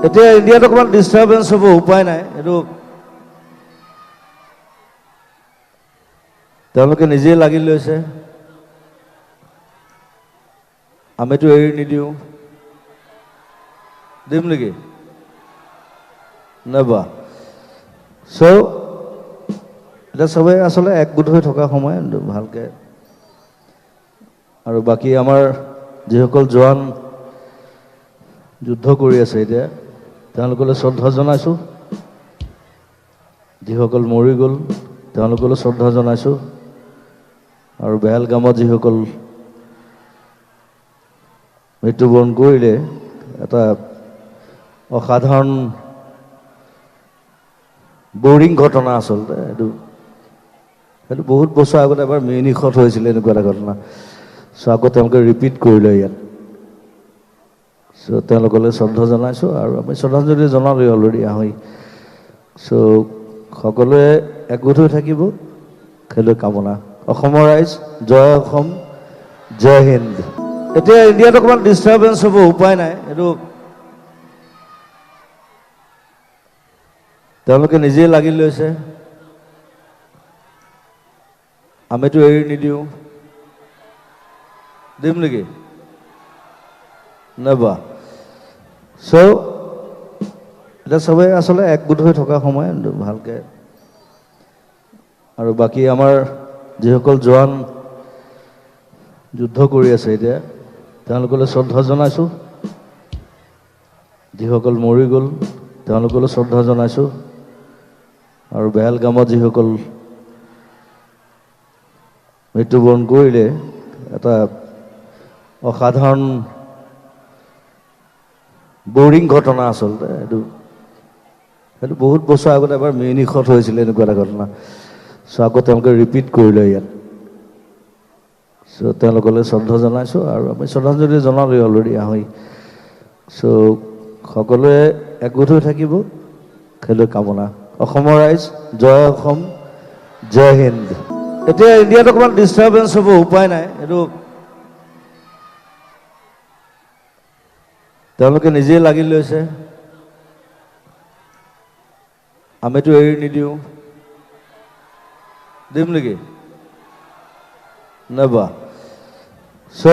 এতিয়া ইণ্ডিয়াত অকণমান ডিষ্টাৰ্বেঞ্চ হ'ব, উপায় নাই। এইটো তেওঁলোকে নিজেই লাগি লৈছে, আমিতো এৰি নিদিওঁ। দিম নেকি? নেবা। চ' এতিয়া চবেই আচলতে একগোট হৈ থকা সময় ভালকে। আৰু বাকী আমাৰ যিসকল জোৱান যুদ্ধ কৰি আছে এতিয়া, তেওঁলোকলৈ শ্ৰদ্ধা জনাইছোঁ। যিসকল মৰি গ'ল তেওঁলোকলৈ শ্ৰদ্ধা জনাইছোঁ। আৰু বেহেলগামত যিসকল মৃত্যুবৰণ কৰিলে, এটা অসাধাৰণ বৰিং ঘটনা আচলতে। সেইটো বহুত বছৰ আগতে এবাৰ মিউনিখত হৈছিলে এনেকুৱা এটা ঘটনা। চ' আকৌ তেওঁলোকে ৰিপিট কৰিলে ইয়াত। চ' তেওঁলোকলৈ শ্ৰদ্ধা জনাইছোঁ আৰু আমি শ্ৰদ্ধাঞ্জলি জনালোঁৱেই অলৰেডি আহোঁ। চ' সকলোৱে একগোট হৈ থাকিব, সেইলৈ কামনা। অসমৰ ৰাইজ, জয় অসম, জয় হিন্দ। এতিয়া ইণ্ডিয়াত অকণমান ডিষ্টাৰ্বেঞ্চ হ'ব, উপায় নাই। এইটো তেওঁলোকে নিজেই লাগি লৈছে, আমিতো এৰি নিদিওঁ। দিম নেকি? নেবা। চ' এতিয়া চবেই আচলতে একগোট হৈ থকা সময় ভালকে। আৰু বাকী আমাৰ যিসকল জোৱান যুদ্ধ কৰি আছে এতিয়া, তেওঁলোকলৈ শ্ৰদ্ধা জনাইছোঁ। যিসকল মৰি গ'ল তেওঁলোকলৈ শ্ৰদ্ধা জনাইছোঁ। আৰু বেহেলগামত যিসকল মৃত্যুবৰণ কৰিলে, এটা অসাধাৰণ বৰিং ঘটনা আচলতে। সেইটো বহুত বছৰ আগতে এবাৰ মিউনিখত হৈছিলে এনেকুৱা এটা ঘটনা। চ' আকৌ তেওঁলোকে ৰিপিট কৰিলে ইয়াত। চ' তেওঁলোকলৈ শ্ৰদ্ধা জনাইছোঁ আৰু আমি শ্ৰদ্ধাঞ্জলি জনালোঁৱেই অলৰেডি আহোঁ। চ' সকলোৱে একগোট হৈ থাকিব, সেইলৈ কামনা। অসমৰ ৰাইজ, জয় অসম, জয় হিন্দ। এতিয়া ইণ্ডিয়াত অকণমান ডিষ্টাৰ্বেঞ্চ হ'ব, উপায় নাই। এইটো তেওঁলোকে নিজেই লাগি লৈছে, আমিতো এৰি নিদিওঁ। দিম নেকি? নেবা। চ'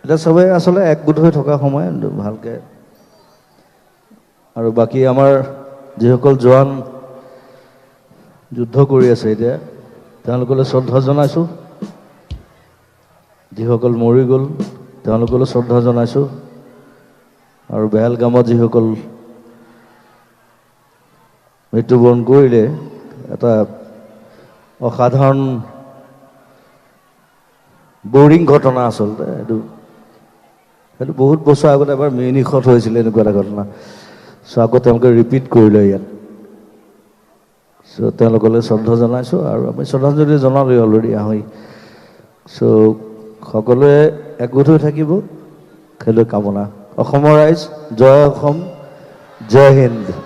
এতিয়া চবেই আচলতে একগোট হৈ থকা সময় ভালকে। আৰু বাকী আমাৰ যিসকল জোৱান যুদ্ধ কৰি আছে এতিয়া, তেওঁলোকলৈ শ্ৰদ্ধা জনাইছোঁ। যিসকল মৰি গ'ল তেওঁলোকলৈ শ্ৰদ্ধা জনাইছোঁ। আৰু বেহেলগামত যিসকল মৃত্যুবৰণ কৰিলে, এটা অসাধাৰণ বৰিং ঘটনা আচলতে। সেইটো বহুত বছৰ আগতে এবাৰ মিউনিখত হৈছিলে এনেকুৱা এটা ঘটনা। চ' আকৌ তেওঁলোকে ৰিপিট কৰিলে ইয়াত। চ' তেওঁলোকলৈ শ্ৰদ্ধা জনাইছোঁ আৰু আমি শ্ৰদ্ধাঞ্জলি জনালোঁৱেই অলৰেডি আহোঁ। চ' সকলোৱে একগোট হৈ থাকিব, সেইলৈ কামনা। অসমৰ ৰাইজ, জয় অসম, জয় হিন্দ।